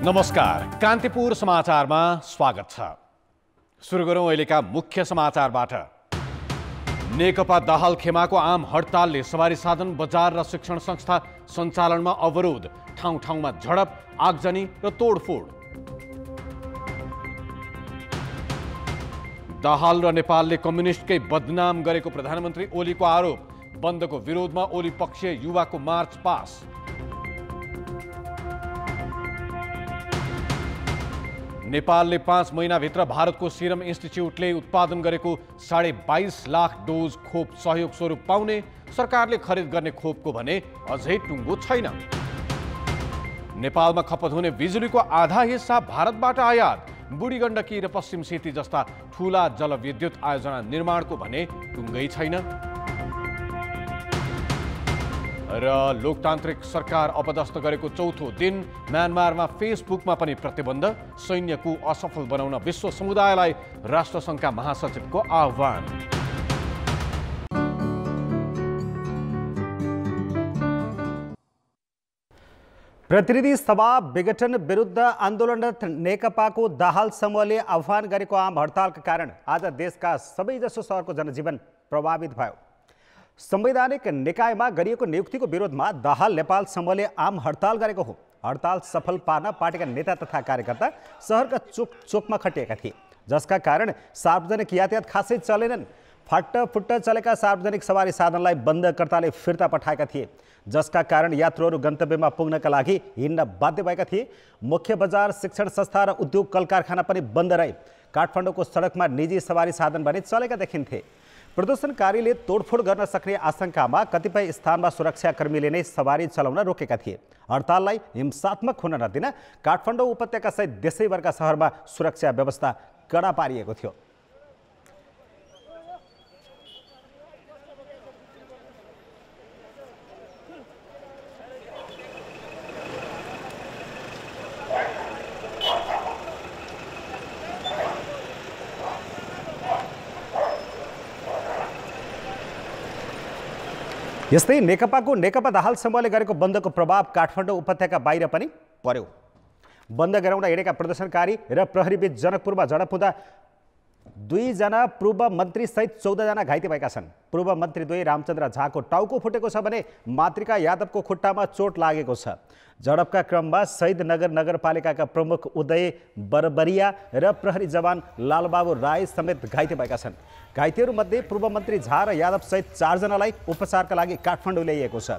नमस्कार, कान्तिपुर समाचारमा स्वागत छ। सुरु गरौँ अहिलेका मुख्य समाचारबाट। नेकपा दाहाल खेमाको आम हडतालले सवारी साधन, बजार र शिक्षण संस्था सञ्चालनमा अवरोध, ठाउँ ठाउँमा झडप, आगजनी र तोडफोड। दाहाल र नेपालले कम्युनिस्टकै बदनाम गरेको प्रधानमन्त्री ओलीको आरोप, बन्दको विरोधमा ओली पक्षीय युवाको मार्च पास। नेपालले 5 महिनाभित्र भारतको सिरम इन्स्टिच्युटले उत्पादन गरेको 22.5 लाख डोज खोप सहयोग स्वरूप पाउने, सरकारले खरिद गर्ने खोपको भने अझै टुङ्गो छैन। नेपालमा खपत हुने बिजुलीको आधा हिस्सा भारतबाट आयात, बुढी गण्डकी र पश्चिम सेती जस्ता ठूला जलविद्युत आयोजना निर्माणको भने टुङ्गै छैन। र लोकतान्त्रिक सरकार अपदस्थ गरेको चौथो दिन म्यानमारमा फेसबुकमा पनि प्रतिबन्ध, सैन्यको असफल बनाउन विश्व समुदायलाई राष्ट्रसङ्घका महासचिवको आह्वान। प्रतिनिधि सभा विघटन विरुद्ध आन्दोलनरत नेकपाको दाहाल समूहले आह्वान गरेको आम हडतालका कारण आज देशका सबैजसो सहरको जनजीवन प्रभावित भयो। संवैधानिक निकायमा गरिएको नियुक्तिको विरोधमा दाहाल नेपाल समूहले आम हडताल गरेको हो। हडताल सफल पार्न पार्टीका नेता तथा कार्यकर्ता सहरका चोकमा खटिएका थिए, जसका कारण सार्वजनिक यातायात खासै चलेनन्। फाटफुट्ट चलेका सार्वजनिक सवारी साधनलाई बन्दकर्ताले फिर्ता पठाएका थिए, जसका कारण यात्रुहरू गन्तव्यमा पुग्नका लागि हिँड्न बाध्य भएका थिए। मुख्य बजार, शिक्षण संस्था र उद्योग कल कारखाना पनि बन्द रहे। काठमाडौँको सडकमा निजी सवारी साधन भने चलेका देखिन्थे। प्रदर्शनकारीले तोडफोड गर्न सक्ने आशंकामा कतिपय स्थानमा सुरक्षाकर्मीले नै सवारी चलाउन रोकेका थिए। हडताललाई हिंसात्मक हुन नदिन काठमाडौँ उपत्यकासहित देशैभरका सहरमा सुरक्षा व्यवस्था कडा पारिएको थियो। यस्तै नेकपाको नेकपा दाहाल समूहले गरेको बन्दको प्रभाव काठमाडौँ उपत्यका बाहिर पनि पर्यो। बन्द गराउन हिँडेका प्रदर्शनकारी र प्रहरीबीच जनकपुरमा झडप हुँदा 2 जना पूर्व मन्त्री सहित 14 जना घाइते भएका छन्। पूर्व मन्त्री द्वय रामचन्द्र झाको टाउको फुटेको छ भने मातृका यादवको खुट्टामा चोट लागेको छ। झडपका क्रममा शहीदनगर नगरपालिकाका प्रमुख उदय बरबरिया र प्रहरी जवान लालबाबु राई समेत घाइते भएका छन्। घाइतेहरूमध्ये पूर्व मन्त्री झा र यादव सहित 4 जनालाई उपचारका लागि काठमाडौँ ल्याइएको छ।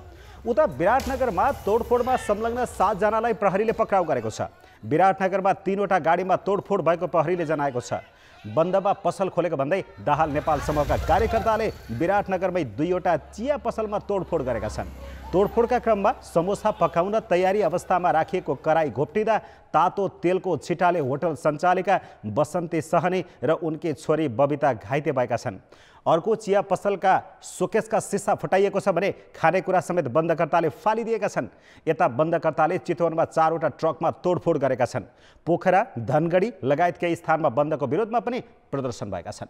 उता विराटनगरमा तोडफोडमा संलग्न 7 जनालाई प्रहरीले पक्राउ गरेको छ। विराटनगरमा 3 वटा गाडीमा तोडफोड भएको प्रहरीले जनाएको छ। बन्दमा पसल खोलेको भन्दै दाहाल नेपाल समूहका कार्यकर्ताले विराटनगरमै 2 वटा चिया पसलमा तोडफोड गरेका छन्। तोडफोडका क्रममा समोसा पकाउन तयारी अवस्थामा राखिएको कराई घोप्टिँदा तातो तेलको छिटाले होटल सञ्चालिका बसन्ती सहनी र उनकी छोरी बबिता घाइते भएका छन्। अर्को चिया पसलका सोकेसका सिसा फुटाइएको छ भने खानेकुरा समेत बन्दकर्ताले फालिदिएका छन्। यता बन्दकर्ताले चितवनमा 4 वटा ट्रकमा तोडफोड गरेका छन्। पोखरा, धनगढी लगायत केही स्थानमा बन्दको विरोधमा पनि प्रदर्शन भएका छन्।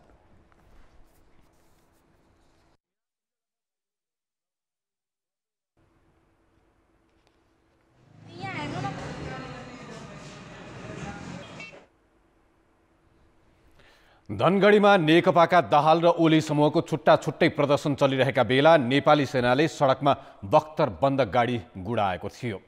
धनगढीमा नेकपाका दाहाल र ओली समूहको छुट्टा छुट्टै प्रदर्शन चलिरहेका बेला नेपाली सेनाले सडकमा बख्तर बन्द गाडी गुडाएको थियो।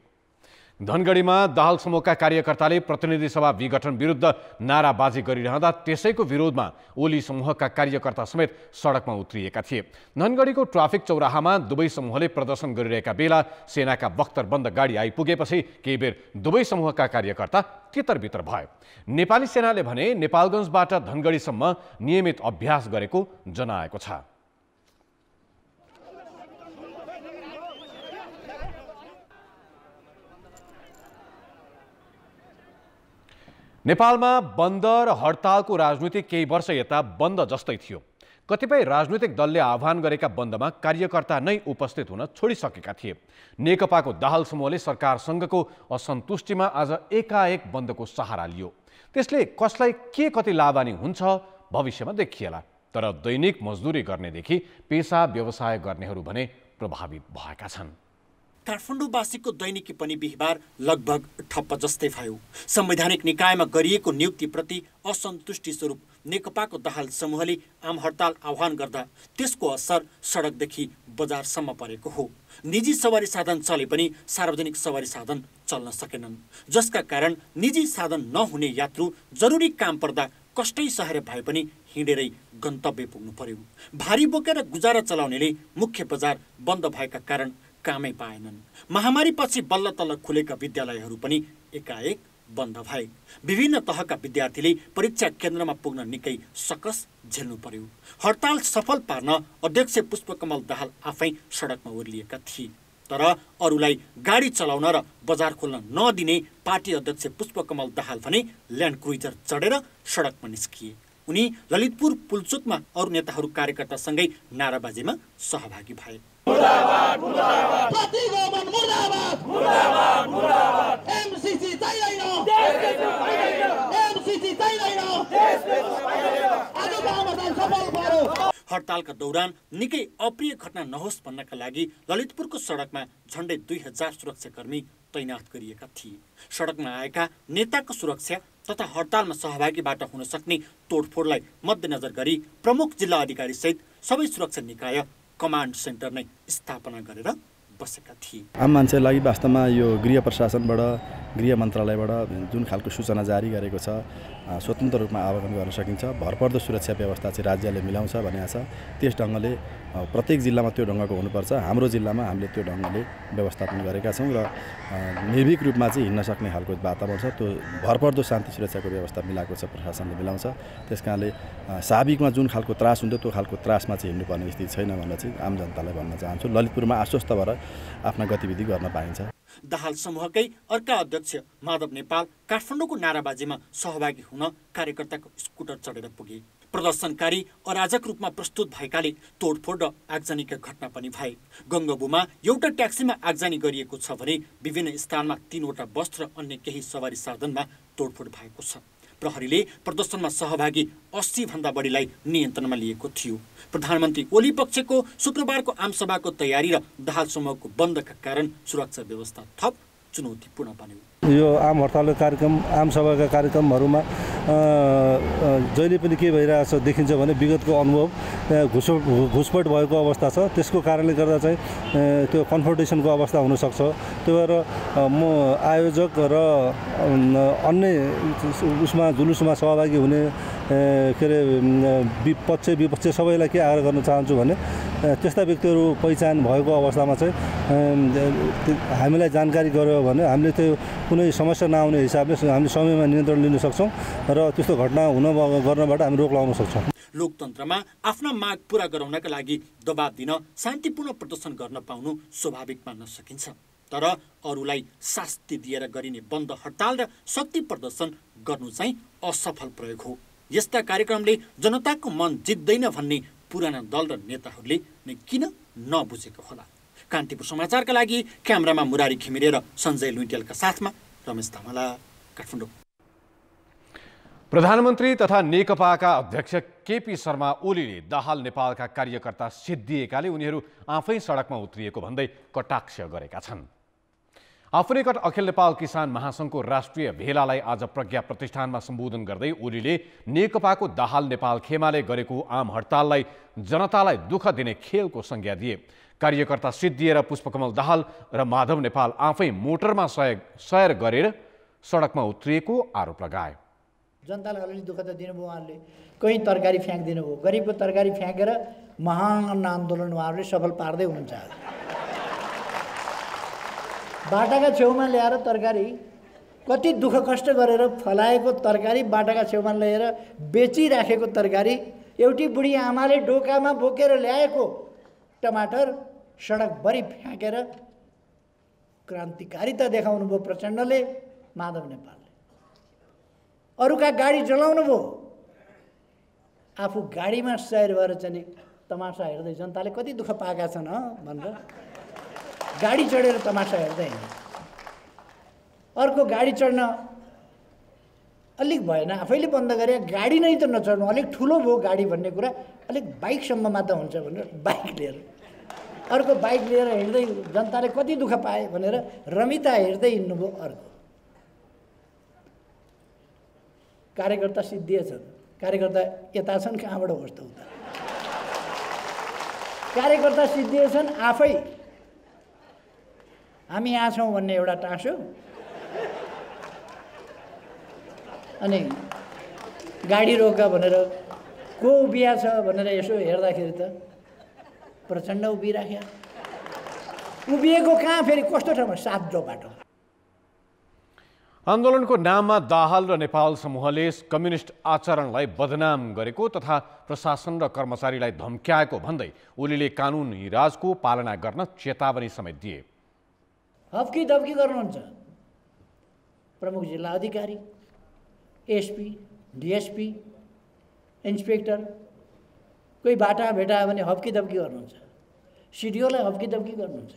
धनगढीमा दाहाल समूहका कार्यकर्ताले प्रतिनिधि सभा विघटन विरुद्ध नाराबाजी गरिरहँदा त्यसैको विरोधमा ओली समूहका कार्यकर्ता समेत सडकमा उत्रिएका थिए। धनगढीको ट्राफिक चौराहामा दुवै समूहले प्रदर्शन गरिरहेका बेला सेनाका बख्तरबन्द गाडी आइपुगेपछि केही बेर दुवै समूहका कार्यकर्ता तितरबितर भए। नेपाली सेनाले भने नेपालगञ्जबाट धनगढीसम्म नियमित अभ्यास गरेको जनाएको छ। नेपालमा बन्द र हडतालको राजनीति केही वर्ष यता बन्द जस्तै थियो। कतिपय राजनीतिक दलले आह्वान गरेका बन्दमा कार्यकर्ता नै उपस्थित हुन छोडिसकेका थिए। नेकपाको दाहाल समूहले सरकारसँगको असन्तुष्टिमा आज एकाएक बन्दको सहारा लियो। त्यसले कसलाई के कति लाभानी हुन्छ भविष्यमा देखिएला, तर दैनिक मजदुरी गर्नेदेखि पेसा व्यवसाय गर्नेहरू भने प्रभावित भएका छन्। काठमाडौँवासीको दैनिकी पनि बिहिबार लगभग ठप्प जस्तै भयो। संवैधानिक निकायमा गरिएको नियुक्तिप्रति असन्तुष्टि स्वरूप नेकपाको दाहाल समूहले आम हडताल आह्वान गर्दा त्यसको असर सडकदेखि बजारसम्म परेको हो। निजी सवारी साधन चले पनि सार्वजनिक सवारी साधन चल्न सकेनन्, जसका कारण निजी साधन नहुने यात्रु जरुरी काम पर्दा कष्टै सहेर भए पनि हिँडेरै गन्तव्य पुग्नु पर्यो। भारी बोकेर गुजारा चलाउनेले मुख्य बजार बन्द भएका कारण कामै पाएनन्। महामारीपछि बल्ल तल्ल खुलेका विद्यालयहरू पनि एकाएक बन्द भए। विभिन्न तहका विद्यार्थीले परीक्षा केन्द्रमा पुग्न निकै सकस झेल्नु पर्यो। हडताल सफल पार्न अध्यक्ष पुष्पकमल दाहाल आफै सडकमा ओर्लिएका थिए, तर अरूलाई गाडी चलाउन र बजार खोल्न नदिने पार्टी अध्यक्ष पुष्पकमल दाहाल भने ल्यान्ड क्रुइजर चढेर सडकमा निस्किए। उनी ललितपुर पुलचोकमा अरू नेताहरू कार्यकर्तासँगै नाराबाजीमा सहभागी भए। मुर्दाबाद मुर्दाबाद प्रतिगमन मुर्दाबाद मुर्दाबाद मुर्दाबाद एमसीसी चाहिदैन एमसीसी चाहिदैन आजको आवाज सफल भयो। हडतालका दौरान निकै अप्रिय घटना नहोस् भन्नका लागि ललितपुरको सडकमा झण्डै 2000 सुरक्षाकर्मी तैनात गरिएका थिए। सडकमा आएका नेताको सुरक्षा तथा हडतालमा सहभागीबाट हुन सक्ने तोडफोडलाई मध्यनजर गरी प्रमुख जिल्ला अधिकारी सहित सबै सुरक्षा निकाय कमान्ड सेन्टर नै स्थापना गरेर बसेका थिए। आम मान्छेको लागि वास्तवमा यो गृह प्रशासनबाट गृह मन्त्रालयबाट जुन खालको सूचना जारी गरेको छ स्वतन्त्र रूपमा आवेदन गर्न सकिन्छ। भरपर्दो सुरक्षा व्यवस्था चाहिँ राज्यले मिलाउँछ भनेको छ। त्यस ढङ्गले प्रत्येक जिल्लामा त्यो ढङ्गको हुनुपर्छ। हाम्रो जिल्लामा हामीले त्यो ढङ्गले व्यवस्थापन गरेका छौँ र निर्भीक रूपमा चाहिँ हिँड्न सक्ने खालको वातावरण छ। त्यो भरपर्दो शान्ति सुरक्षाको व्यवस्था मिलाएको छ, प्रशासनले मिलाउँछ। त्यस कारणले स्वाभाविकमा जुन खालको त्रास हुन्थ्यो त्यो खालको त्रासमा चाहिँ हिँड्नुपर्ने स्थिति छैन भनेर चाहिँ आम जनतालाई भन्न चाहन्छु। ललितपुरमा आश्वस्त भएर आफ्ना गतिविधि गर्न पाइन्छ। दाहाल समूहकै अर्का अध्यक्ष माधव नेपाल काठमाडौँको नाराबाजीमा सहभागी हुन कार्यकर्ताको स्कुटर चढेर पुगे। प्रदर्शनकारी अराजक रूपमा प्रस्तुत भएकाले तोडफोड र आगजनीका घटना पनि भए। गङ्गबुमा एउटा ट्याक्सीमा आगजनी गरिएको छ भने विभिन्न स्थानमा 3वटा बस र अन्य केही सवारी साधनमा तोडफोड भएको छ। प्रहरीले प्रदर्शनमा सहभागी 80 भन्दा बढीलाई नियन्त्रणमा लिएको थियो। प्रधानमन्त्री ओली पक्षको शुक्रबारको आमसभाको तयारी र दाहाल समूहको बन्दका कारण सुरक्षा व्यवस्था थप चुनौतीपूर्ण बन्यो। यो आम हडतालको कार्यक्रम आमसभाका कार्यक्रमहरूमा जहिले पनि के भइरहेछ देखिन्छ भने विगतको अनुभव घुसपैठ भएको अवस्था छ। त्यसको कारणले गर्दा चाहिँ त्यो कन्फ्रन्टेसनको अवस्था हुनसक्छ। त्यो भएर म आयोजक र अन्य उसमा जुलुसमा सहभागी हुने के अरे पक्ष विपक्ष सबैलाई के आग्रह गर्न चाहन्छु भने त्यस्ता व्यक्तिहरू पहिचान भएको अवस्थामा चाहिँ हामीलाई जानकारी गर्यो भने हामीले त्यो कुनै समस्या नआउने हिसाबले हामीले समयमा नियन्त्रण लिन सक्छौँ र त्यस्तो घटना गर्नबाट हामी रोक लगाउन सक्छौँ। लोकतन्त्रमा आफ्ना माग पूरा गराउनका लागि दबाब दिन शान्तिपूर्ण प्रदर्शन गर्न पाउनु स्वाभाविक मान्न सकिन्छ, तर अरूलाई शास्ति दिएर गरिने बन्द हडताल र शक्ति प्रदर्शन गर्नु चाहिँ असफल प्रयोग हो। यस्ता कार्यक्रमले जनताको मन जित्दैन भन्ने पुराना दल र नेताहरूले नै किन नबुझेको होला। कान्तिपुर समाचारका लागि क्यामेरामा मुरारी घिमिरे र सञ्जय लुइटेलका साथमा रमेश धमला, काठमाडौँ। प्रधानमन्त्री तथा नेकपाका अध्यक्ष केपी शर्मा ओलीले दाहाल नेपालका कार्यकर्ता सिद्धिएकाले उनीहरू आफै सडकमा उत्रिएको भन्दै कटाक्ष गरेका छन्। आफू निकट अखिल नेपाल किसान महासङ्घको राष्ट्रिय भेलालाई आज प्रज्ञा प्रतिष्ठानमा सम्बोधन गर्दै ओलीले नेकपाको दाहाल नेपाल खेमाले गरेको आम हडताललाई जनतालाई दुःख दिने खेलको संज्ञा दिए। कार्यकर्ता सिद्धिएर पुष्पकमल दाहाल र माधव नेपाल आफै मोटरमा सयर गरेर सडकमा उत्रिएको आरोप लगाए। जनतालाई अलिअलि दुःख त दिनुभयो उहाँहरूले, कहीँ तरकारी फ्याँक्दिनु भयो, गरिबको तरकारी फ्याँकेर महान आन्दोलन उहाँहरूले सफल पार्दै हुनुहुन्छ। बाटाका छेउमा ल्याएर तरकारी कति दुःख कष्ट गरेर फलाएको तरकारी बाटाका छेउमा ल्याएर बेचिराखेको तरकारी एउटी बुढी आमाले डोकामा बोकेर ल्याएको टमाटर सडकभरि फ्याँकेर क्रान्तिकारिता देखाउनु भयो प्रचण्डले, माधव नेपालले। अरूका गाडी जलाउनु भयो, आफू गाडीमा सयर भएर चाहिँ तमासा हेर्दै जनताले कति दुःख पाएका छन् भनेर गाडी चढेर तमासा हेर्दै हिँड्ने। अर्को गाडी चढ्न अलिक भएन, आफैले बन्द गरे गाडी नै त नचढ्नु, अलिक ठुलो भयो गाडी भन्ने कुरा, अलिक बाइकसम्म मात्र हुन्छ भनेर बाइक लिएर अर्को बाइक लिएर हिँड्दै जनताले कति दुःख पाए भनेर रमिता हेर्दै हिँड्नुभयो। अर्को कार्यकर्ता सिद्धिएछन्, कार्यकर्ता यता छन्, कहाँबाट होस् त उता। कार्यकर्ता सिद्धिएछन् आफै, हामी यहाँ छौँ भन्ने एउटा टाँसो, अनि गाडी रोका भनेर को उभिया छ भनेर यसो हेर्दाखेरि त प्रचण्ड उभिराख्या। उभिएको कहाँ, फेरि कस्तो ठाउँमा, 7 जो बाटो। आन्दोलनको नाममा दाहाल र नेपाल समूहले कम्युनिस्ट आचरणलाई बदनाम गरेको तथा प्रशासन र कर्मचारीलाई धम्क्याएको भन्दै ओलीले कानुनी राजको पालना गर्न चेतावनी समेत दिए। हप्की दप्की गर्नुहुन्छ प्रमुख जिल्ला अधिकारी, एसपी, डिएसपी, इन्सपेक्टर, कोही बाटा भेटायो भने हप्की दप्की गर्नुहुन्छ, सिडिओलाई हप्की दप्की गर्नुहुन्छ।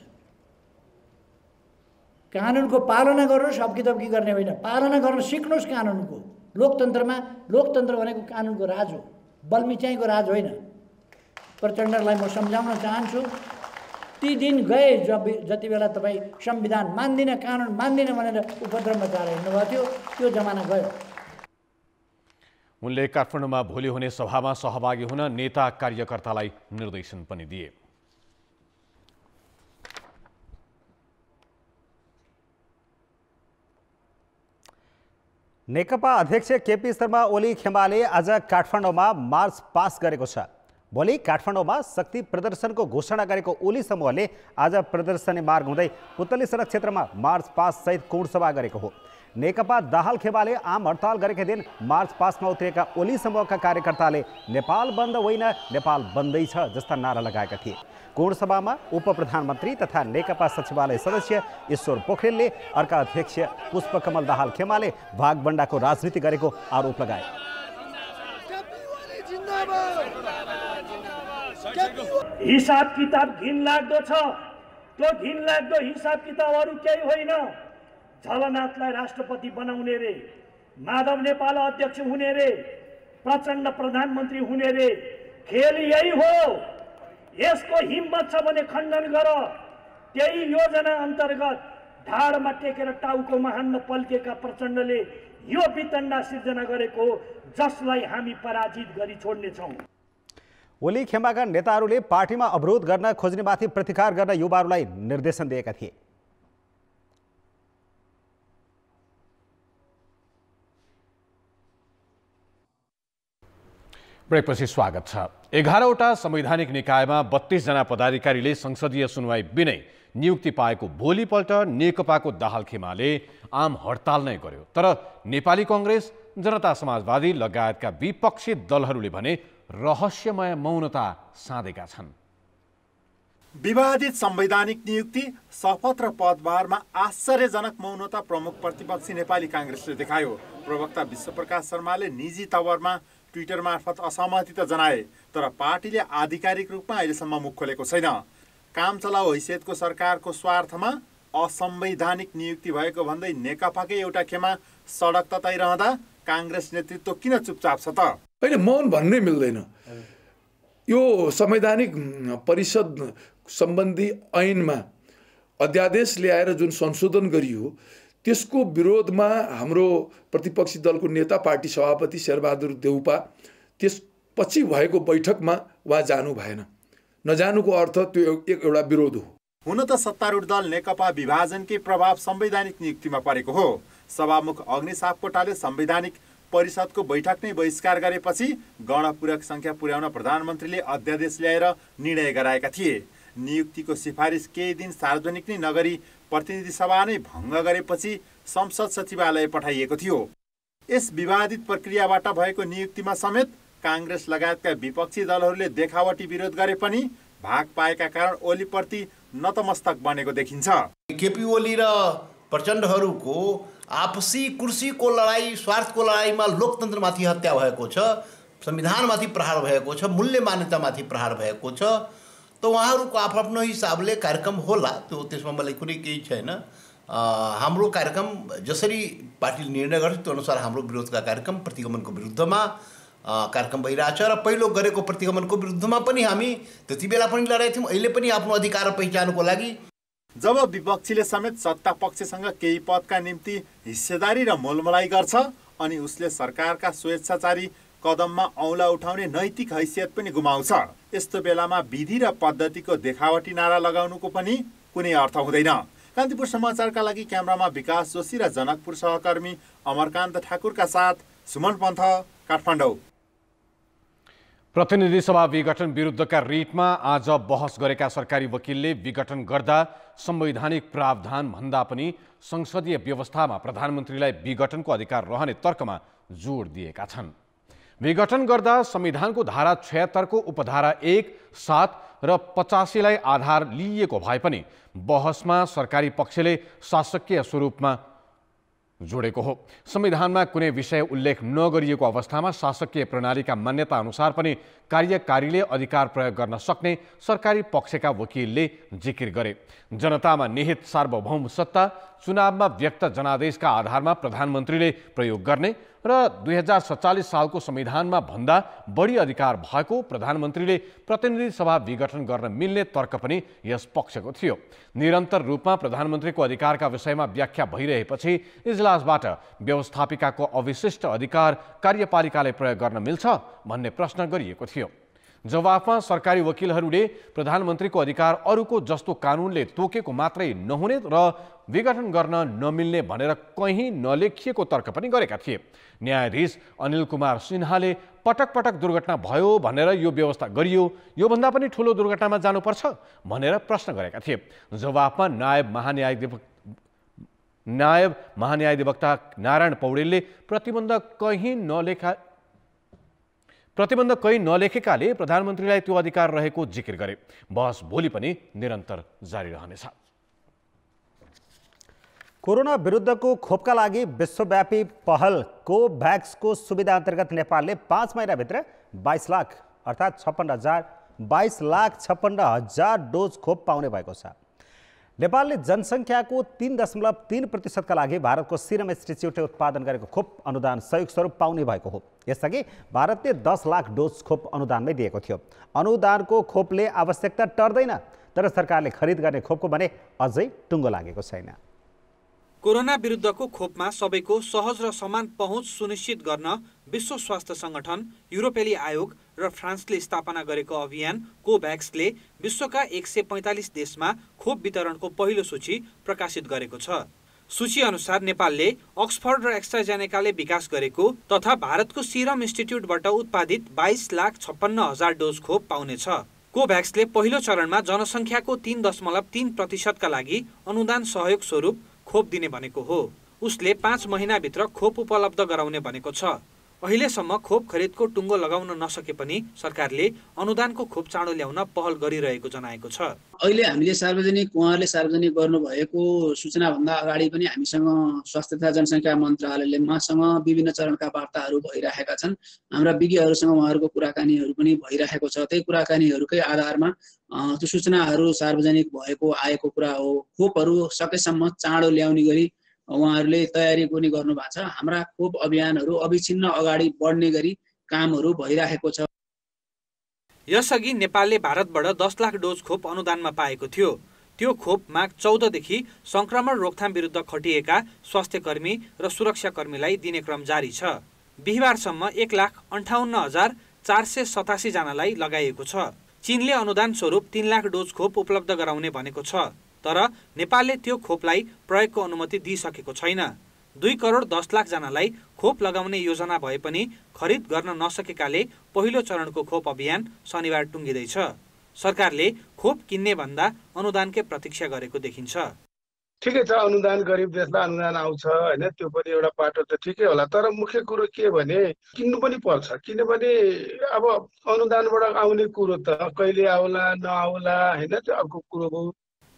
कानुनको पालना गर्नुहोस्, हप्की दप्की गर्ने होइन, पालना गर्न सिक्नुहोस् कानुनको। लोकतन्त्रमा लोकतन्त्र भनेको कानुनको राज हो, बलमिच्याइको राज होइन। प्रचण्डलाई म सम्झाउन चाहन्छु, ती दिन गए जति बेला तपाईँ संविधान मान्दिनँ, कानुन मान्दिनँ भनेर उपद्रवमा जाएर हिँड्नुभएको थियो, त्यो जमाना गयो। उनले काठमाडौँमा भोलि हुने सभामा सहभागी हुन नेता कार्यकर्तालाई निर्देशन पनि दिए। नेकपा अध्यक्ष केपी शर्मा ओली खेमाले आज काठमाडौँमा मार्च पास गरेको छ। भोलि काठमाडौँमा शक्ति प्रदर्शनको घोषणा गरेको ओली समूहले आज प्रदर्शनी मार्ग हुँदै पुतली सडक क्षेत्रमा मार्च पास सहित कोण सभा गरेको हो। नेकपा दाहाल खेमाले आम हडताल गरेका दिन मार्च पासमा उत्रिएका ओली समूहका कार्यकर्ताले नेपाल बन्द होइन, नेपाल बन्दै छ जस्ता नारा लगाएका थिए। कोण सभामा उपप्रधानमन्त्री तथा नेकपा सचिवालय सदस्य ईश्वर पोखरेलले अर्का अध्यक्ष पुष्पकमल दाहाल खेमाले भागबण्डाको राजनीति गरेको आरोप लगाए। हिसाब किताब घिनलाग्दो छ, त्यो घिनलाग्दो हिसाब किताब अरू केही होइन। झलनाथलाई राष्ट्रपति बनाउने रे, माधव नेपाल अध्यक्ष हुने रे, प्रचण्ड प्रधानमन्त्री हुने रे, खेल यही हो। यसको हिम्मत छ भने खण्डन गर। त्यही योजना अन्तर्गत ढाडमा टेकेर टाउकोमा हान्न पल्केका प्रचण्डले यो वितण्डा सिर्जना गरेको, जसलाई हामी पराजित गरी छोड्नेछौँ। ओली खेमाका नेताहरूले पार्टीमा अवरोध गर्न खोज्नेमाथि प्रतिकार गर्न युवाहरूलाई निर्देशन दिएका थिए। ब्रेकपछि स्वागत छ। 11वटा संवैधानिक निकायमा 32 जना पदाधिकारीले संसदीय सुनवाई बिनै नियुक्ति पाएको भोलिपल्ट नेकपाको दाहाल खेमाले आम हडताल नै गर्यो। तर नेपाली कांग्रेस, जनता समाजवादी लगायतका विपक्षी दलहरूले भने रहस्यमय मौनता साधेका छन्। विवादित संवैधानिक नियुक्ति, शपथ र पदभारमा आश्चर्यजनक मौनता प्रमुख प्रतिपक्षी नेपाली कांग्रेसले देखायो। प्रवक्ता विश्वप्रकाश शर्माले निजी तवरमा ट्विटर मार्फत असहमति त जनाए, तर पार्टीले आधिकारिक रूपमा अहिलेसम्म मुख खोलेको छैन। काम चलाउ हैसियतको सरकारको स्वार्थमा असंवैधानिक नियुक्ति भएको भन्दै नेकपाकै एउटा खेमा सडक तताइरहँदा कांग्रेस नेतृत्व किन चुपचाप छ त? होइन, मौन भन्नै मिल्दैन। यो संवैधानिक परिषद सम्बन्धी ऐनमा अध्यादेश ल्याएर जुन संशोधन गरियो त्यसको विरोधमा हाम्रो प्रतिपक्षी दलको नेता पार्टी सभापति शेरबहादुर देउपा त्यसपछि भएको बैठकमा उहाँ जानु भएन। नजानुको अर्थ त्यो एउटा विरोध हो। हुन त सत्तारूढ दल नेकपा विभाजनकै प्रभाव संवैधानिक नियुक्तिमा परेको हो। सभामुख अग्नि सापकोटाले संवैधानिक परिषदको बैठक नै बहिष्कार गरेपछि गणपूरक संख्या पुर्याउन प्रधानमन्त्रीले अध्यादेश ल्याएर निर्णय गराएका थिए। नियुक्तिको सिफारिस केही दिन सार्वजनिक नै नगरी प्रतिनिधि सभा नै भङ्ग गरेपछि संसद सचिवालय पठाइएको थियो। यस विवादित प्रक्रियाबाट भएको नियुक्तिमा समेत कांग्रेस लगायतका विपक्षी दलहरूले देखावटी विरोध गरे पनि भाग पाएका कारण ओलीप्रति नतमस्तक बनेको देखिन्छ। केपी ओली र प्रचण्डहरूको आपसी कुर्सीको लडाई, स्वार्थको लडाईमा लोकतन्त्रमाथि हत्या भएको छ, संविधानमाथि प्रहार भएको छ, मूल्य मान्यतामाथि प्रहार भएको छ। त उहाँहरूको आफ्नो हिसाबले कार्यक्रम होला, त्यो त्यसमा मलाई कुनै केही छैन। हाम्रो कार्यक्रम जसरी पार्टीले निर्णय गर्छ त्यो अनुसार हाम्रो विरोधका कार्यक्रम प्रतिगमनको विरुद्धमा कार्यक्रम भइरहेछ र पहिलो गरेको प्रतिगमनको विरुद्धमा पनि हामी त्यति बेला पनि लडाइ थियौँ। अहिले पनि आफ्नो अधिकार पहिचानको लागि जब विपक्षीले समेत सत्ता पक्षसँग केही पदका निम्ति हिस्सेदारी र मोलमलाई गर्छ अनि उसले सरकारका स्वेच्छाचारी कदममा औँला उठाउने नैतिक हैसियत पनि गुमाउँछ, यस्तो बेलामा विधि र पद्धतिको देखावटी नारा लगाउनुको पनि कुनै अर्थ हुँदैन। कान्तिपुर समाचारका लागि क्यामेरामा विकास जोशी र जनकपुर सहकर्मी अमरकान्त ठाकुरका साथ सुमन पन्थ, काठमाडौँ। प्रतिनिधि सभा विघटन विरुद्धका रिटमा आज बहस गरेका सरकारी वकिलले विघटन गर्दा संवैधानिक प्रावधान भन्दा पनि संसदीय व्यवस्थामा प्रधानमन्त्रीलाई विघटनको अधिकार रहने तर्कमा जोड दिएका छन्। विघटन गर्दा संविधानको धारा 76 को उपधारा 1, 7 र 85 लाई आधार लिइएको भए पनि बहसमा सरकारी पक्षले शासकीय स्वरूपमा जोडेको हो। संविधानमा कुनै विषय उल्लेख नगरिएको अवस्थामा शासकीय प्रणालीका मान्यता अनुसार पनि कार्यकारीले अधिकार प्रयोग गर्न सक्ने सरकारी पक्षका वकिलले जिकिर गरे। जनतामा निहित सार्वभौम सत्ता चुनावमा व्यक्त जनादेशका आधारमा प्रधानमन्त्रीले प्रयोग गर्ने र 2047 सालको संविधानमा भन्दा बढी अधिकार भएको प्रधानमन्त्रीले प्रतिनिधि सभा विघटन गर्न मिल्ने तर्क पनि यस पक्षको थियो। निरन्तर रूपमा प्रधानमन्त्रीको अधिकारका विषयमा व्याख्या भइरहेपछि इजलासबाट व्यवस्थापिकाको अविशिष्ट अधिकार कार्यपालिकाले प्रयोग गर्न मिल्छ भन्ने प्रश्न गरिएको थियो। जवाफमा सरकारी वकिलहरूले प्रधानमन्त्रीको अधिकार अरूको जस्तो कानुनले तोकेको मात्रै नहुने र विघटन गर्न नमिल्ने भनेर कहीँ नलेखिएको तर्क पनि गरेका थिए। न्यायाधीश अनिल कुमार सिन्हाले पटक पटक दुर्घटना भयो भनेर यो व्यवस्था गरियो, योभन्दा पनि ठूलो दुर्घटनामा जानुपर्छ भनेर प्रश्न गरेका थिए। जवाफमा नायब महान्यायाधिवक्ता नारायण पौडेलले प्रतिबन्ध कहीँ नलेखेकाले प्रधानमन्त्रीलाई त्यो अधिकार रहेको जिकिर गरे। बहस भोलि पनि निरन्तर जारी रहनेछ। कोरोना विरुद्धको खोपका लागि विश्वव्यापी पहल कोभ्याक्सको सुविधा अन्तर्गत नेपालले 5 महिनाभित्र 22 लाख 56,000 डोज खोप पाउने भएको छ। नेपालले जनसङ्ख्याको 3.3% का लागि भारतको सिरम इन्स्टिच्युटले उत्पादन गरेको खोप अनुदान सहयोग स्वरूप पाउने भएको हो। यसअघि भारतले 10 लाख डोज खोप अनुदानमै दिएको थियो। अनुदानको खोपले आवश्यकता टर्दैन, तर सरकारले खरिद गर्ने खोपको भने अझै टुङ्गो लागेको छैन। कोरोना विरुद्धको खोपमा सबैको सहज र समान पहुँच सुनिश्चित गर्न विश्व स्वास्थ्य संगठन, युरोपेली आयोग र फ्रान्सले स्थापना गरेको अभियान कोभ्याक्सले विश्वका 145 देशमा खोप वितरणको पहिलो सूची प्रकाशित गरेको छ। सूची अनुसार नेपालले अक्सफोर्ड र एस्ट्राजेनेकाले विकास गरेको तथा भारतको सिरम इन्स्टिच्युटबाट उत्पादित 22,56,000 डोज खोप पाउनेछ। कोभ्याक्सले पहिलो चरणमा जनसङ्ख्याको 3.3% का लागि अनुदान सहयोग स्वरूप खोप दिने भनेको हो। उसले 5 महिनाभित्र खोप उपलब्ध गराउने भनेको छ। अहिलेसम्म खोप खरिदको टुङ्गो लगाउन नसके पनि सरकारले अनुदानको खोप चाँडो ल्याउन पहल गरिरहेको जनाएको छ। अहिले हामीले उहाँहरूले सार्वजनिक गर्नुभएको सूचनाभन्दा अगाडि पनि हामीसँग स्वास्थ्य तथा जनसङ्ख्या मन्त्रालयले मसँग विभिन्न चरणका वार्ताहरू भइरहेका छन्। हाम्रा विज्ञहरूसँग उहाँहरूको कुराकानीहरू पनि भइरहेको छ। त्यही कुराकानीहरूकै आधारमा त्यो सूचनाहरू सार्वजनिक आएको कुरा हो। खोपहरू सकेसम्म चाँडो ल्याउने गरी उहाँहरूले तयारी पनि गर्नु भएको छ। हाम्रा खोप अभियानहरू अविच्छिन्न अगाडि बढ्ने गरी कामहरू भइरहेको छ। यसअघि नेपालले भारतबाट 10 लाख डोज खोप अनुदानमा पाएको थियो। त्यो खोप माघ 14 देखि संक्रमण रोकथाम विरुद्ध खटिएका स्वास्थ्यकर्मी र सुरक्षाकर्मीलाई दिने क्रम जारी छ। बिहिबारसम्म 1,58,487 जनालाई लगाइएको छ। चीनले अनुदान स्वरूप 3 लाख डोज खोप उपलब्ध गराउने भनेको छ, तर नेपालले त्यो खोपलाई प्रयोगको अनुमति दिइसकेको छैन। 2 करोड 10 लाख जनालाई खोप लगाउने योजना भए पनि खरिद गर्न नसकेकाले पहिलो चरणको खोप अभियान शनिबार टुङ्गिँदैछ। सरकारले खोप किन्ने भन्दा अनुदानकै प्रतीक्षा गरेको देखिन्छ। ठिकै छ, अनुदान गरिब देशमा अनुदान आउँछ हैन, त्यो पनि एउटा बाटो त ठिकै होला। तर मुख्य कुरो के भने किन्नु पनि पर्छ, किनभने अब अनुदानबाट आउने कुरो त कहिले आउला नआउला हैन, त्यो अर्को कुरो हो।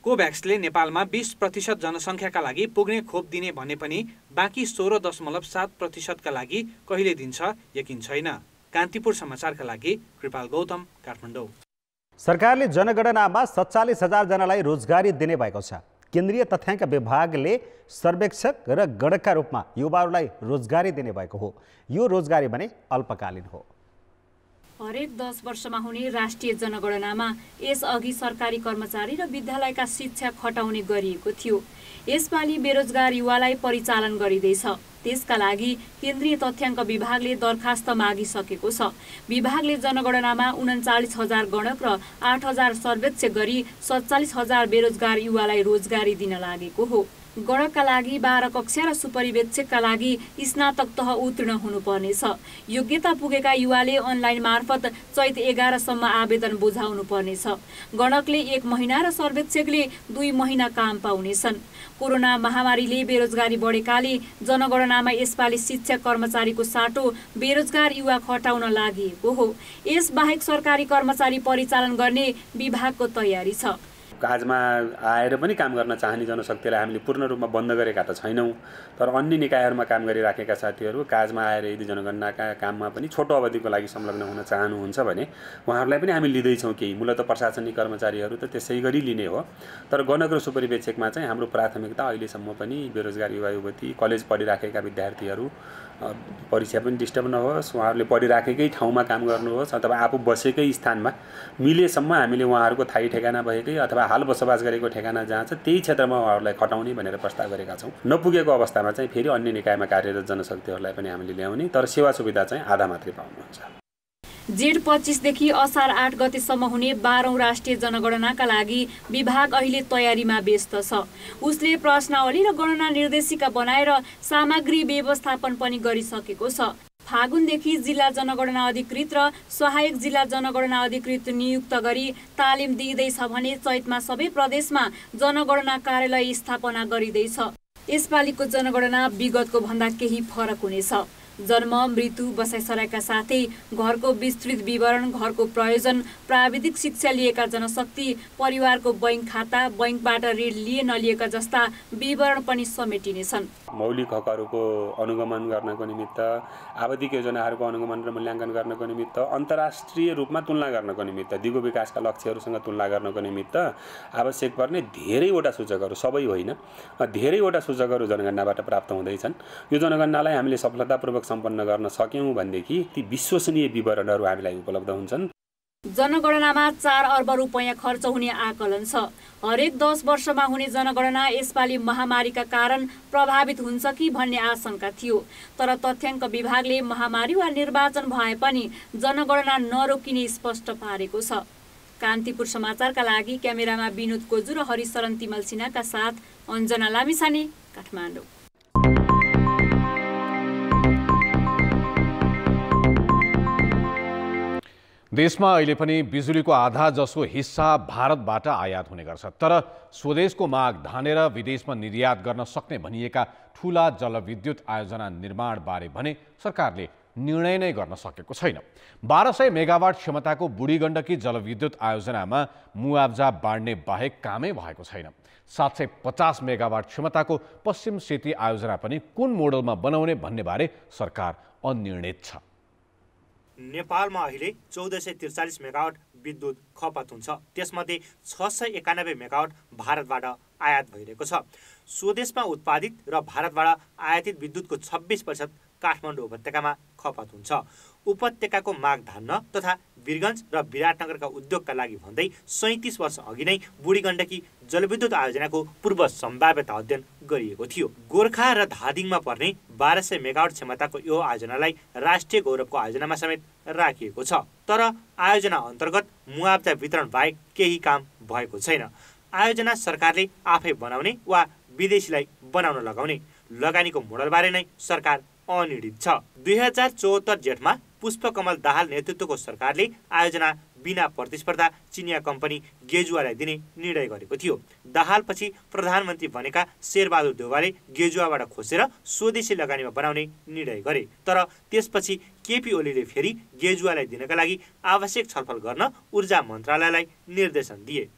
कोभ्याक्सले नेपालमा 20% जनसङ्ख्याका लागि पुग्ने खोप दिने भने पनि बाँकी 16.7% का लागि कहिले दिन्छ यकिन छैन। कान्तिपुर समाचारका लागि कृपाल गौतम, काठमाडौँ। सरकारले जनगणनामा 47,000 जनालाई रोजगारी दिने भएको छ। केन्द्रीय तथ्याङ्क विभागले सर्वेक्षक र गणकका रूपमा युवाहरूलाई रोजगारी दिने भएको हो। यो रोजगारी भने अल्पकालीन हो। हरेक 10 वर्षमा हुने राष्ट्रिय जनगणनामा यसअघि सरकारी कर्मचारी र विद्यालयका शिक्षा खटाउने गरिएको थियो। यसपालि बेरोजगार युवालाई परिचालन गरिँदैछ। त्यसका लागि केन्द्रीय तथ्याङ्क विभागले दरखास्त मागिसकेको छ। विभागले जनगणनामा 39,000 गणक र 8,000 सर्वेक्षक गरी 47,000 बेरोजगार युवालाई रोजगारी दिन लागेको हो। गणकका लागि 12 कक्षा र सुपरिवेक्षकका लागि स्नातक तह उत्तीर्ण हुनुपर्नेछ। योग्यता पुगेका युवाले अनलाइन मार्फत चैत 11 सम्म आवेदन बुझाउनु पर्नेछ। गणकले 1 महिना र सर्वेक्षकले 2 महिना काम पाउनेछन्। कोरोना महामारीले बेरोजगारी बढेकाले जनगणनामा यसपालि शिक्षक कर्मचारीको साटो बेरोजगार युवा खटाउन लागि हो। यसबाहेक सरकारी कर्मचारी परिचालन गर्ने विभागको तयारी छ। काजमा आएर पनि काम गर्न चाहने जनशक्तिलाई हामीले पूर्ण रूपमा बन्द गरेका त छैनौँ, तर अन्य निकायहरूमा काम गरिराखेका साथीहरू काजमा आएर यदि जनगणनाका काममा पनि छोटो अवधिको लागि संलग्न हुन चाहनुहुन्छ भने उहाँहरूलाई पनि हामी लिँदैछौँ। केही मूलत प्रशासनिक कर्मचारीहरू त त्यसै गरी लिने हो, तर गणक र सुपरिवेक्षकमा चाहिँ हाम्रो प्राथमिकता अहिलेसम्म पनि बेरोजगार युवा युवती, कलेज पढिराखेका विद्यार्थीहरू, परीक्षा पनि डिस्टर्ब नहोस्, उहाँहरूले पढिराखेकै ठाउँमा काम गर्नुहोस् अथवा आफू बसेकै स्थानमा मिलेसम्म हामीले उहाँहरूको थाई ठेगाना भएकै अथवा हाल बसोबास गरेको ठेगाना जहाँ छ त्यही क्षेत्रमा उहाँहरूलाई खटाउने भनेर प्रस्ताव गरेका छौँ। नपुगेको अवस्थामा चाहिँ फेरि अन्य निकायमा कार्यरत जनशक्तिहरूलाई पनि हामीले ल्याउने, तर सेवा सुविधा चाहिँ आधा मात्रै पाउनुहुन्छ। जेठ 25 देखि असार 8 गतेसम्म हुने 12औं राष्ट्रिय जनगणनाका लागि विभाग अहिले तयारीमा व्यस्त छ। उसले प्रश्नावली र गणना निर्देशिका बनाएर सामग्री व्यवस्थापन पनि गरिसकेको छ। फागुनदेखि जिल्ला जनगणना अधिकृत र सहायक जिल्ला जनगणना अधिकृत नियुक्त गरी तालिम दिइँदैछ भने चैतमा सबै प्रदेशमा जनगणना कार्यालय स्थापना गरिँदैछ। यसपालिको जनगणना विगतको भन्दा केही फरक हुनेछ। जन्म, मृत्यु, बसाइसराइका साथै घरको विस्तृत विवरण, घरको प्रयोजन, प्राविधिक शिक्षा लिएका जनशक्ति, परिवारको बैंक खाता, बैंकबाट ऋण लिए नलिएका जस्ता विवरण पनि समेटिनेछन्। मौलिक हकहरूको अनुगमन गर्नको निमित्त, आवधिक योजनाहरूको अनुगमन र मूल्याङ्कन गर्नको निमित्त, अन्तर्राष्ट्रिय रूपमा तुलना गर्नको निमित्त, दिगो विकासका लक्ष्यहरूसँग तुलना गर्नको निमित्त आवश्यक पर्ने धेरैवटा सूचकहरू, सबै होइन धेरैवटा सूचकहरू जनगणनाबाट प्राप्त हुँदैछन्। यो जनगणनालाई हामीले सफलतापूर्वक सम्पन्न गर्न सक्यौँ भनेदेखि ती विश्वसनीय विवरणहरू हामीलाई उपलब्ध हुन्छन्। जनगणनामा 4 अर्ब रुपैयाँ खर्च हुने आकलन छ। हरेक 10 वर्षमा हुने जनगणना यसपालि महामारीका कारण प्रभावित हुन्छ कि भन्ने आशंका थियो, तर तथ्याङ्क विभागले महामारी वा निर्वाचन भए पनि जनगणना नरोकिने स्पष्ट पारेको छ। कान्तिपुर समाचारका लागि क्यामेरामा विनोद कोजु र हरिशरण तिमल सिन्हाका साथ अञ्जना लामिछाने, काठमाडौँ। देशमा अहिले पनि बिजुलीको आधा जसो हिस्सा भारतबाट आयात हुने गर्छ, तर स्वदेशको माग धानेर विदेशमा निर्यात गर्न सक्ने भनिएका ठूला जलविद्युत आयोजना निर्माणबारे भने सरकारले निर्णय नै गर्न सकेको छैन। 1200 मेगावाट क्षमताको बुढीगण्डकी जलविद्युत आयोजनामा मुआब्जा बाँड्ने बाहेक कामै भएको छैन। 750 मेगावाट क्षमताको पश्चिम सेती आयोजना पनि कुन मोडलमा बनाउने भन्नेबारे सरकार अनिर्णित छ। नेपालमा अहिले 1443 मेगावाट विद्युत खपत हुन्छ। त्यसमध्ये 691 मेगावाट भारतबाट आयात भइरहेको छ। स्वदेशमा उत्पादित र भारतबाट आयातित विद्युतको 26% काठमाडौँ उपत्यकामा खपत हुन्छ। उपत्यकाको माग धान्न तथा वीरगञ्ज र विराटनगरका उद्योगका लागि भन्दै 37 वर्ष अघि नै बुढीगण्डकी जलविद्युत आयोजनाको पूर्व सम्भाव्यता अध्ययन गरिएको थियो। गोर्खा र धादिङमा पर्ने 1200 मेगावाट क्षमताको यो आयोजनालाई राष्ट्रिय गौरवको आयोजनामा समेत राखिएको छ, तर आयोजना अन्तर्गत मुआब्जा वितरण बाहेक केही काम भएको छैन। आयोजना सरकारले आफै बनाउने वा विदेशीलाई बनाउन लगाउने, लगानीको मोडलबारे नै सरकार अनिर्णित छ। 2074 जेठमा पुष्पकमल दाहाल नेतृत्वको सरकारले आयोजना बिना प्रतिस्पर्धा चिनिया कम्पनी गेजुवालाई दिने निर्णय गरेको थियो। दाहालपछि प्रधानमन्त्री बनेका शेरबहादुर देउवाले गेजुवाबाट खोसेर स्वदेशी लगानीमा बनाउने निर्णय गरे, तर त्यसपछि केपी ओलीले फेरि गेजुवालाई दिनका लागि आवश्यक छलफल गर्न ऊर्जा मन्त्रालयलाई निर्देशन दिए।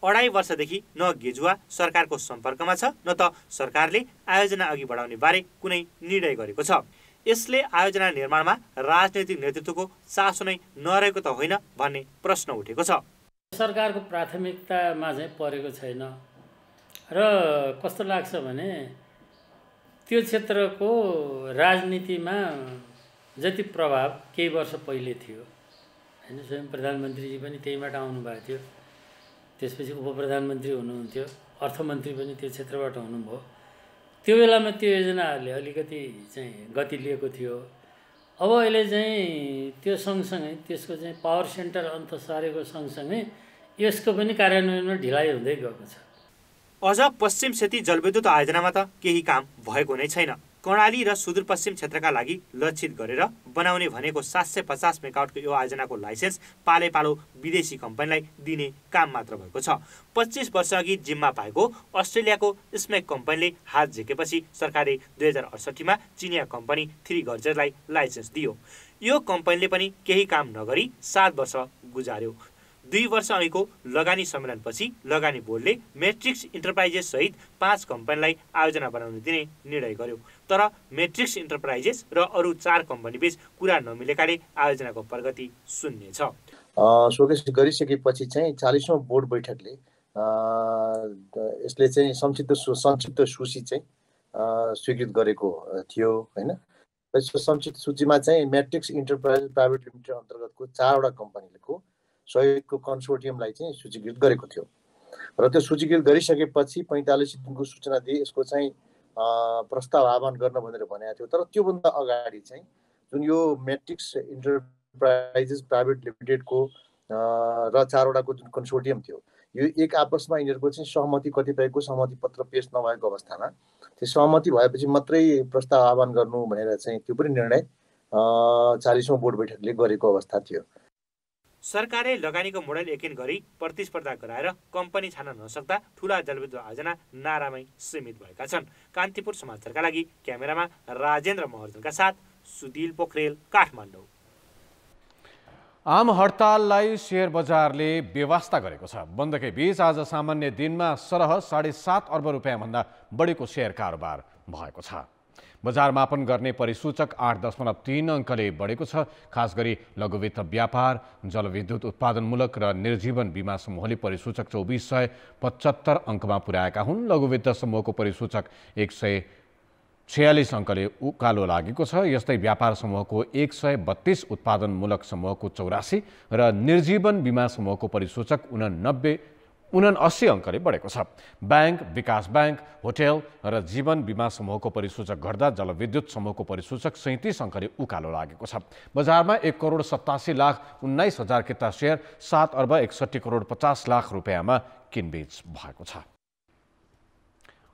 2.5 वर्षदेखि न गेजुवा सरकारको सम्पर्कमा छ, न त सरकारले आयोजना अघि बढाउने बारे कुनै निर्णय गरेको छ। यसले आयोजना निर्माणमा राजनैतिक नेतृत्वको चासो नै नरहेको त होइन भन्ने प्रश्न उठेको छ। सरकारको प्राथमिकतामा चाहिँ परेको छैन र कस्तो लाग्छ भने त्यो क्षेत्रको राजनीतिमा जति प्रभाव केही वर्ष पहिले थियो हैन, स्वयं प्रधानमन्त्रीजी पनि त्यहीबाट आउनुभएको थियो, त्यसपछि उप प्रधानमन्त्री हुनुहुन्थ्यो, अर्थमन्त्री पनि त्यो क्षेत्रबाट हुनुभयो। त्यो बेलामा त्यो योजनाहरूले अलिकति चाहिँ गति लिएको थियो। अब अहिले चाहिँ त्यो सँगसँगै त्यसको चाहिँ पावर सेन्टर अन्त सारेको सँगसँगै यसको पनि कार्यान्वयनमा ढिलाइ हुँदै गएको छ। अझ पश्चिम सेती जलविद्युत आयोजनामा त केही काम भएको नै छैन। कर्णाली र सुदूरपश्चिम क्षेत्रका लागि लक्षित गरेर बनाउने भनेको 750 मेगावाटको यो आयोजनाको लाइसेन्स पालैपालो विदेशी कम्पनीलाई दिने काम मात्र भएको छ। 25 वर्ष अघि जिम्मा पाएको अस्ट्रेलियाको स्मेक कम्पनीले हात झिकेपछि सरकारले 2068 मा चिनिया कम्पनी 3 गर्जरलाई लाइसेन्स दियो। यो कम्पनीले पनि केही काम नगरी 7 वर्ष गुजार्यो। 2 वर्ष अघिको लगानी सम्मेलनपछि लगानी बोर्डले मेट्रिक्स इन्टरप्राइजेस सहित 5 कम्पनीलाई आयोजना बनाउन दिने निर्णय गर्यो। तर मेट्रिक्स इन्टरप्राइजेस र अरू 4 कम्पनी बीच कुरा नमिलेकाले आयोजनाको प्रगति शून्य छ। शोकेस गरिसकेपछि चाहिँ 40औं बोर्ड बैठकले यसले चाहिँ संक्षिप्त सूची चाहिँ स्वीकृत गरेको थियो हैन। यसको संक्षिप्त सूचीमा चाहिँ मेट्रिक्स इन्टरप्राइजेस प्राइभेट लिमिटेड अन्तर्गतको 4 वटा कम्पनीको सहयोगको कन्सोर्टियमलाई चाहिँ सूचीकृत गरेको थियो र त्यो सूचीकृत गरिसकेपछि 45 दिनको सूचना दिए यसको चाहिँ प्रस्ताव आह्वान गर्न भनेर भनेको थियो। तर त्योभन्दा अगाडि चाहिँ जुन यो मेट्रिक्स इन्टरप्राइजेस प्राइभेट लिमिटेडको र 4 वटाको जुन कन्सोर्टियम थियो यो एक आपसमा यिनीहरूको चाहिँ सहमति कतिपयको सहमति पत्र पेश नभएको अवस्थामा त्यो सहमति भएपछि मात्रै प्रस्ताव आह्वान गर्नु भनेर चाहिँ त्यो पनि निर्णय 40औं बोर्ड बैठकले गरेको अवस्था थियो। सरकारले लगानीको मोडल यकिन गरी प्रतिस्पर्धा गराएर कम्पनी छान्न नसक्दा ठूला जलविद्युत आयोजना नारामै सीमित भएका छन्। कान्तिपुर समाचारका लागि क्यामेरामा राजेन्द्र महर्जनका साथ सुदिल पोखरेल, काठमाडौँ। आम हडताललाई शेयर बजारले बेवास्ता गरेको छ। बन्दकै बीच आज सामान्य दिनमा सरह 7.5 अर्ब रुपियाँभन्दा बढीको शेयर कारोबार भएको छ। बजार मापन गर्ने परिसूचक 8.3 अङ्कले बढेको छ। खास गरी लघुवित्त व्यापार, जलविद्युत उत्पादनमूलक र निर्जीवन बीमा समूहले परिसूचक 2475 अङ्कमा पुर्याएका हुन्। लघुवित्त समूहको परिसूचक 146 अङ्कले उकालो लागेको छ। यस्तै व्यापार समूहको 132, उत्पादनमूलक समूहको 84 र निर्जीवन बीमा समूहको परिसूचक 79 अङ्कले बढेको छ। बैंक, विकास बैंक, होटेल र जीवन बीमा समूहको परिसूचक घट्दा जलविद्युत समूहको परिसूचक 37 अङ्कले उकालो लागेको छ। बजारमा 1,87,19,000 किता शेयर 7 अर्ब 61,50,00,000 रुपियाँमा किनबेच भएको छ।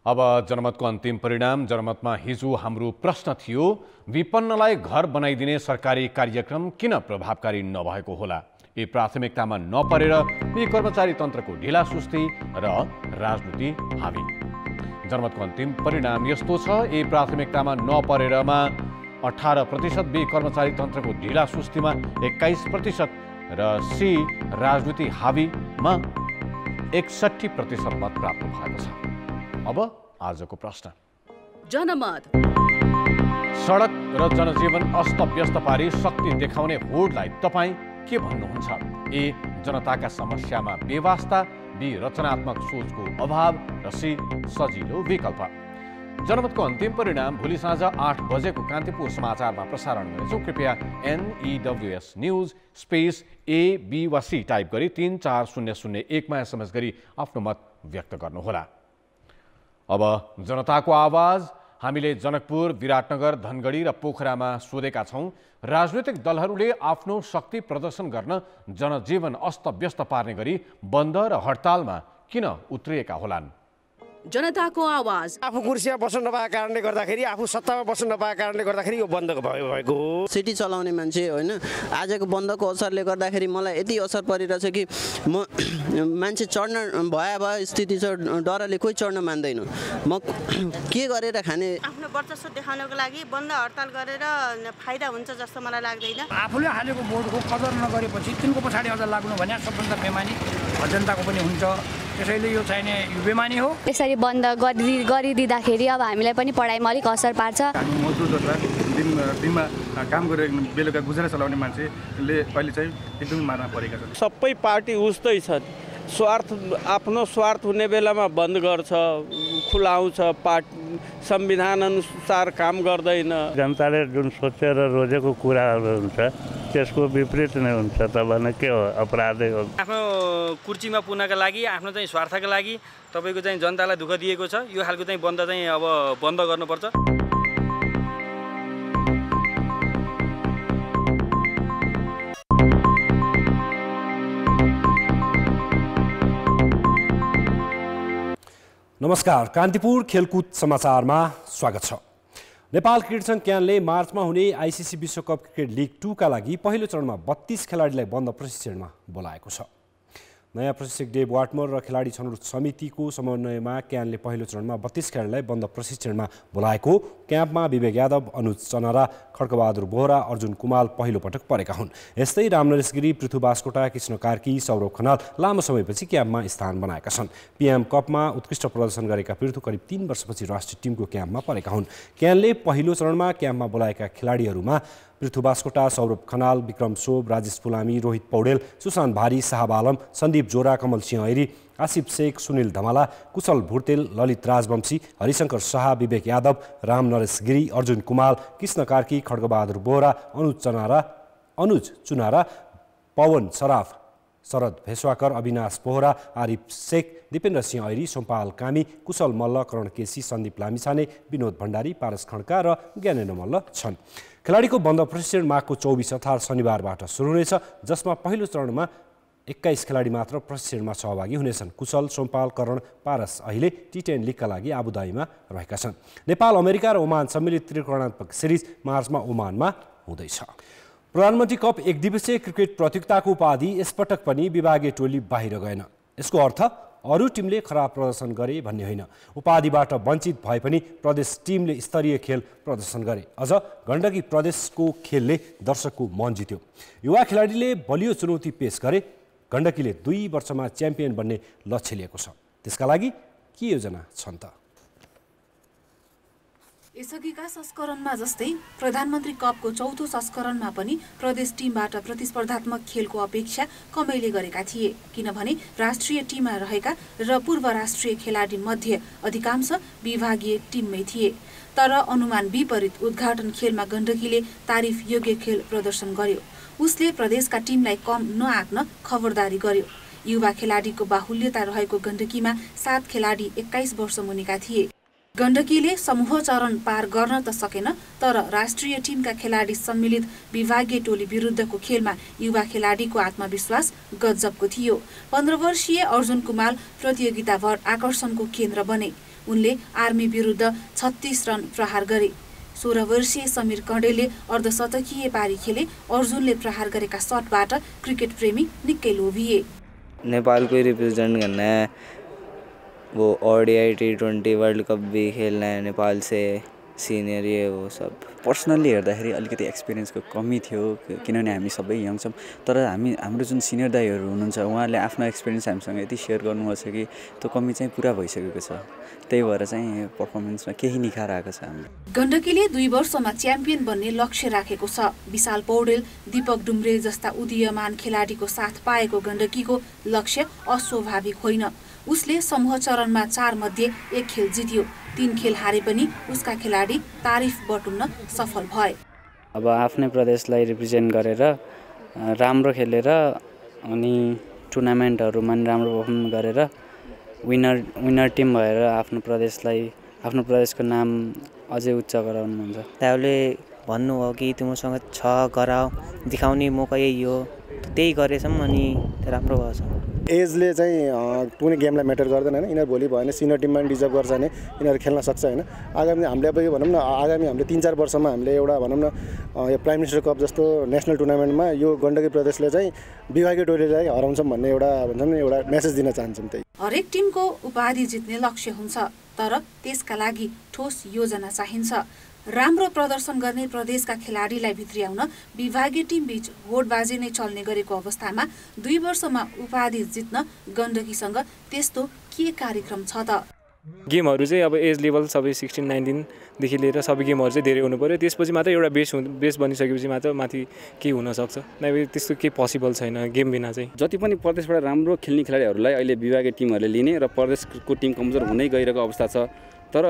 अब जनमतको अन्तिम परिणाम। जनमतमा हिजो हाम्रो प्रश्न थियो, विपन्नलाई घर बनाइदिने सरकारी कार्यक्रम किन प्रभावकारी नभएको होला? ए प्राथमिकतामा नपरेर बी कर्मचारी तन्त्रको ढिला सुस्ती र राजनीति हावी। जनमतको अन्तिम परिणाम यस्तो छ, ए प्राथमिकतामा नपरेरमा 18%, बी कर्मचारी तन्त्रको ढिला सुस्तीमा 21% र सी राजनीति हावीमा 61% मत प्राप्त भएको छ। अब आजको प्रश्न। जनमत। सडक र जनजीवन अस्तव्यस्त पारी शक्ति देखाउने होडलाई तपाईँ के भन्नुहुन्छ? ए जनताका समस्यामा बेवास्ता, बी रचनात्मक सोचको अभाव र सी सजिलो विकल्प। जनमतको अन्तिम परिणाम भोलि साँझ 8 बजेको कान्तिपुर समाचारमा प्रसारण गर्नेछौँ। कृपया NEWS news space A, B वा C टाइप गरी 34001 मा SMS गरी आफ्नो मत व्यक्त गर्नुहोला। अब जनताको आवाज। हामीले जनकपुर, विराटनगर, धनगढी र पोखरामा सोधेका छौँ, राजनीतिक दलहरूले आफ्नो शक्ति प्रदर्शन गर्न जनजीवन अस्तव्यस्त पार्ने गरी बन्द र हडतालमा किन उत्रिएका होलान्? जनताको आवाज। आफू कुर्सीमा बस्न नपाएको कारणले गर्दाखेरि, आफू सत्तामा बस्न नपाएको कारणले गर्दाखेरि यो बन्द भएको हो। सिटी चलाउने मान्छे होइन, आजको बन्दको असरले गर्दाखेरि मलाई यति असर परिरहेछ कि म मान्छे चढ्न भए स्थिति छ, डरले कोही चढ्न मान्दैन। म के गरेर खाने? आफ्नो वर्चस्व देखाउनको लागि बन्द हडताल गरेर फाइदा हुन्छ जस्तो मलाई लाग्दैन। आफूले हालेको भोटको कदर नगरेपछि तिनको पछाडि अझ लाग्नु भने सबभन्दा बेमानी जनताको पनि हुन्छ। त्यसैले यो चाहिने यो बेमानी हो। यसरी बन्द गरिदिँदाखेरि अब हामीलाई पनि पढाइमा अलिक असर पार्छ। हामी मजदुर जस्ता दिनमा काम गरेर बेलुका गुजारा चलाउने मान्छेले अहिले चाहिँ एकदमै मारमा परेका छन्। सबै पार्टी उस्तै छन्, आफ्नो स्वार्थ हुने बेलामा बन्द गर्छ, खुलाउँछ, संविधान अनुसार काम गर्दैन। जनताले जुन सोचेर रोजेको कुराहरू हुन्छ त्यसको विपरीत नै हुन्छ त भने के हो, अपराधै हो। आफ्नो कुर्सीमा पुग्नका लागि, आफ्नो चाहिँ स्वार्थका लागि तपाईँको चाहिँ जनतालाई दुःख दिएको छ। यो खालको चाहिँ बन्द चाहिँ अब बन्द गर्नुपर्छ। नमस्कार, कान्तिपुर खेलकुद समाचारमा स्वागत छ। नेपाल क्रिकेट सङ्घ क्यानले मार्चमा हुने आइसिसी विश्वकप क्रिकेट लिग 2 का लागि पहिलो चरणमा 32 खेलाडीलाई बन्द प्रशिक्षणमा बोलाएको छ। नयाँ प्रशिक्षक डेभ वाटमर र खेलाडी छनौट समितिको समन्वयमा क्यानले पहिलो चरणमा 32 खेलाडीलाई बन्द प्रशिक्षणमा बोलाएको। क्याम्पमा विवेक यादव, अनुज चनारा, खड्कबहादुर बोहरा, अर्जुन कुमाल पहिलो पटक परेका हुन्। यस्तै रामनरेश गिरी, पृथु बास्कोटा, कृष्ण कार्की, सौरभ खनाल लामो समयपछि क्याम्पमा स्थान बनाएका छन्। पीएम कपमा उत्कृष्ट प्रदर्शन गरेका पृथु करिब 3 वर्षपछि राष्ट्रिय टिमको क्याम्पमा परेका हुन्। क्यानले पहिलो चरणमा क्याम्पमा बोलाएका खेलाडीहरूमा पृथु बास्कोटा, सौरभ खनाल, विक्रम सोब, राजेश पुलामी, रोहित पौडेल, सुशान्त भारी, साहब आलम, सन्दीप जोरा, कमल सिंह ऐरी, आसिफ शेख, सुनिल धमाला, कुशल भुर्तेल, ललित राजवंशी, हरिशंकर शाह, विवेक यादव, राम नरेश गिरी, अर्जुन कुमाल, कृष्ण कार्की, खड्गबहादुर बोहरा, अनुज चुनारा, पवन सराफ, शरद भेसवाकर, अविनाश बोहरा, आरिफ शेख, दिपेन्द्र सिंह ऐरी, सोमपाल कामी, कुशल मल्ल, करण केसी, सन्दीप लामिछाने, विनोद भण्डारी, पारस खड्का र ज्ञानेन्द्र मल्ल छन्। खेलाडीको बन्द प्रशिक्षण माघको 24 अर्थात् शनिबारबाट सुरु हुनेछ, जसमा पहिलो चरणमा 21 खेलाडी मात्र प्रशिक्षणमा सहभागी हुनेछन्। कुशल, सोमपाल, करण, पारस अहिले टी10 लिगका लागि आबुधाबीमा रहेका छन्। नेपाल, अमेरिका र ओमान सम्मिलित त्रिकोणात्मक सिरिज मार्चमा ओमानमा हुँदैछ। प्रधानमन्त्री कप एकदिवसीय क्रिकेट प्रतियोगिताको उपाधि यसपटक पनि विभागीय टोली बाहिर गएन। यसको अर्थ अरू टिमले खराब प्रदर्शन गरे भन्ने होइन। उपाधिबाट वञ्चित भए पनि प्रदेश टिमले स्तरीय खेल प्रदर्शन गरे। अझ गण्डकी प्रदेशको खेलले दर्शकको मन जित्यो। युवा खेलाडीले बलियो चुनौती पेश गरे। गण्डकीले 2 वर्षमा च्याम्पियन बन्ने लक्ष्य लिएको छ। त्यसका लागि के योजना छन् त? यसअघिका संस्करणमा जस्तै प्रधानमन्त्री कपको 4थो संस्करणमा पनि प्रदेश टिमबाट प्रतिस्पर्धात्मक खेलको अपेक्षा कमैले गरेका थिए, किनभने राष्ट्रिय टिममा रहेका र पूर्व राष्ट्रिय खेलाडी मध्ये अधिकांश विभागीय टिममै थिए। तर अनुमान विपरीत उद्घाटन खेलमा गण्डकीले तारिफ योग्य खेल प्रदर्शन गर्यो। उसले प्रदेशका टिमलाई कम नआक्न खबरदारी गर्यो। युवा खेलाडीको बाहुल्यता रहेको गण्डकीमा 7 खेलाडी 21 वर्ष मुनिका थिए। गण्डकीले समूह चरण पार गर्न त सकेन, तर राष्ट्रिय टिमका खेलाडी सम्मिलित विभागीय टोली विरुद्धको खेलमा युवा खेलाडीको आत्मविश्वास गजबको थियो। 15 वर्षीय अर्जुन कुमाल प्रतियोगिताभर आकर्षणको केन्द्र बने। उनले आर्मी विरुद्ध 36 रन प्रहार गरे। 16 वर्षीय समीर कँडेलले अर्धशतकीय पारी खेले। अर्जुनले प्रहार गरेका शटबाट क्रिकेट प्रेमी निकै लोभिए। नेपाल को रिप्रेजेंट करना है, वो ODI T20 वर्ल्ड कप भी खेलना है नेपाल से, सिनियर ये वो सब। पर्सनल्ली हेर्दाखेरि अलिकति एक्सपिरियन्सको कमी थियो, किनभने हामी सबै यङ छौँ। तर हाम्रो जुन सिनियर दाइहरू हुनुहुन्छ उहाँहरूले आफ्नो एक्सपिरियन्स हामीसँग यति सेयर गर्नुभएको छ कि त्यो कमी चाहिँ पुरा भइसकेको छ। त्यही भएर चाहिँ पर्फर्मेन्समा केही निखार आएको छ हाम्रो। गण्डकीले 2 वर्षमा च्याम्पियन बन्ने लक्ष्य राखेको छ। विशाल पौडेल, दीपक डुम्रे जस्ता उदीयमान खेलाडीको साथ पाएको गण्डकीको लक्ष्य अस्वाभाविक होइन। उसले समूह चरणमा 4 मध्ये 1 खेल जित्यो। 3 खेल हारे पनि उसका खेलाडी तारिफ बटुल्न सफल भए। अब आफ्नै प्रदेशलाई रिप्रेजेन्ट गरेर राम्रो खेलेर अनि टुर्नामेन्टहरूमा राम्रो पर्फर्म गरेर विनर टिम भएर आफ्नो प्रदेशको नाम अझै उच्च गराउनुहुन्छ। त्याले भन्नुभयो कि तिमीसँग छ गराऊ, देखाउने मौका यही हो, त्यही गरेछौँ अनि राम्रो भएछ। एजले चाहिँ कुनै गेमलाई म्याटर गर्दैन हैन। यिनीहरू भोलि भयो भने सिनियर टिममा पनि डिजर्भ गर्छ भने यिनीहरू खेल्न सक्छ हैन। आगामी हामीले अब भनौँ न आगामी हामीले 3-4 वर्षमा हामीले एउटा भनौँ न यो प्राइम मिनिस्टर कप जस्तो नेसनल टुर्नामेन्टमा यो गण्डकी प्रदेशले चाहिँ विभागीय टोलीलाई हराउँछौँ भन्ने एउटा भन्छौँ नि एउटा मेसेज दिन चाहन्छौँ। त्यही हरेक टिमको उपाधि जित्ने लक्ष्य हुन्छ, तर त्यसका लागि ठोस योजना चाहिन्छ। राम्रो प्रदर्शन गर्ने प्रदेशका खेलाडीलाई भित्र्याउन विभागीय टिम बीच होडबाजी नै चल्ने गरेको अवस्थामा 2 वर्षमा उपाधि जित्न गण्डकीसँग त्यस्तो के कार्यक्रम छ त? गेमहरू चाहिँ अब एज लेभल सबै 16-19 देखि लिएर सबै गेमहरू चाहिँ धेरै हुनु पर्यो त्यसपछि मात्रै एउटा बेस बनिसकेपछि मात्र माथि के हुन सक्छ नभए त्यस्तो केही पोसिबल छैन गेम बिना चाहिँ जति पनि प्रदेशबाट राम्रो खेल्ने खेलाडीहरूलाई अहिले विभागीय टिमहरूले लिने र प्रदेशको टिम कमजोर हुँदै गइरहेको अवस्था छ तर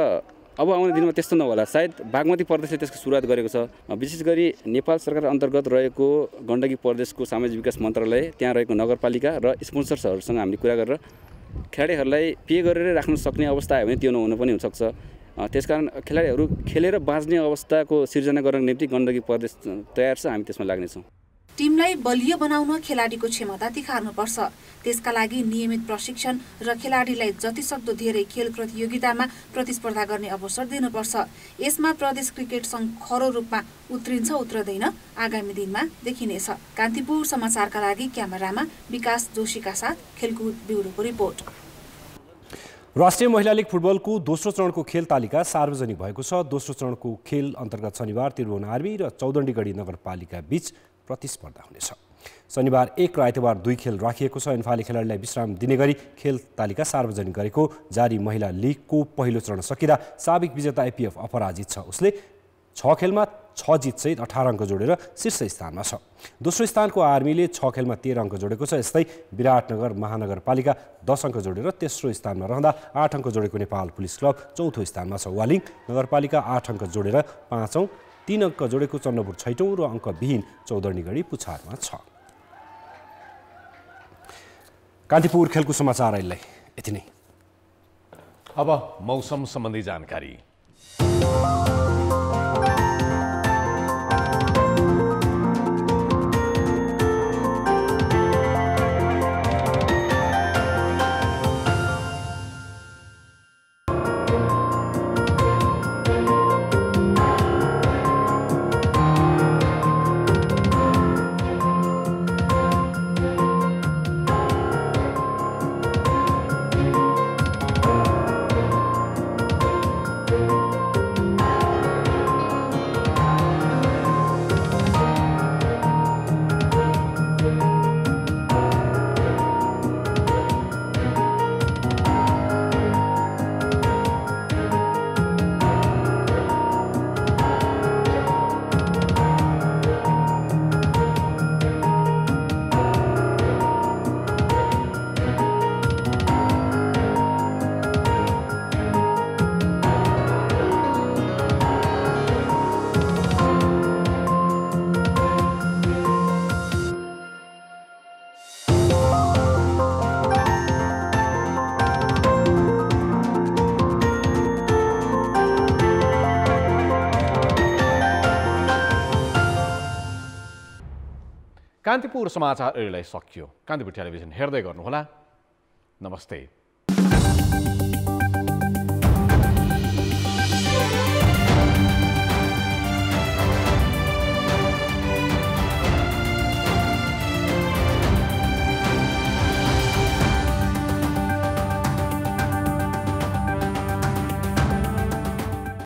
अब आउने दिनमा त्यस्तो नहोला सायद बागमती प्रदेशले त्यसको सुरुवात गरेको छ विशेष गरी नेपाल सरकार अन्तर्गत रहेको गण्डकी प्रदेशको सामाजिक विकास मन्त्रालय त्यहाँ रहेको नगरपालिका र स्पोन्सर्सहरूसँग हामीले कुरा गरेर खेलाडीहरूलाई पे गरेर राख्न सक्ने अवस्था आयो भने त्यो नहुन पनि हुनसक्छ त्यसकारण खेलाडीहरू खेलेर बाँच्ने अवस्थाको सिर्जना गर्नको निम्ति गण्डकी प्रदेश तयार छ हामी त्यसमा लाग्नेछौँ टिमलाई बलियो बनाउन खेलाडीको क्षमता तिखार्नुपर्छ त्यसका लागि नियमित प्रशिक्षण र खेलाडीलाई जतिसक्दो धेरै खेल प्रतियोगितामा प्रतिस्पर्धा गर्ने अवसर दिनुपर्छ यसमा प्रदेश क्रिकेट सङ्घ खरो रूपमा उत्रिन्छ उत्रदैन आगामी दिनमा देखिनेछ कान्तिपुर समाचारका लागि क्यामेरामा विकास जोशीका साथ खेलकुद ब्युरोको रिपोर्ट राष्ट्रिय महिला लीग फुटबलको दोस्रो चरणको खेल तालिका सार्वजनिक भएको छ दोस्रो चरणको खेल अन्तर्गत शनिबार त्रिभुवन आर्मी र चौदण्डीगढी नगरपालिका बीच प्रतिस्पर्धा हुनेछ शनिबार 1 र आइतबार 2 खेल राखिएको छ इन्फाले खेलाडीलाई विश्राम दिने गरी खेल तालिका सार्वजनिक गरेको जारी महिला लीगको पहिलो चरण सकिँदा साबिक विजेता एपीएफ अपराजित छ उसले 6 खेलमा 6 जितसहित 18 अङ्क जोडेर शीर्ष स्थानमा छ दोस्रो स्थानको आर्मीले 6 खेलमा 13 अङ्क जोडेको छ यस्तै विराटनगर महानगरपालिका 10 अङ्क जोडेर तेस्रो स्थानमा रहँदा 8 अङ्क जोडेको नेपाल पुलिस क्लब चौथो स्थानमा छ वालिङ नगरपालिका 8 अङ्क जोडेर 5औं 3 अङ्क जोडेको चन्द्रपुर 6औं र अङ्कविहीन चौदण्डीगढी पुछारमा छ कान्तिपुर खेलको समाचार अहिले यति नै अब मौसम सम्बन्धी जानकारी कान्तिपुर समाचार अहिले सकियो कान्तिपुर टेलिभिजन हेर्दै गर्नुहोला नमस्ते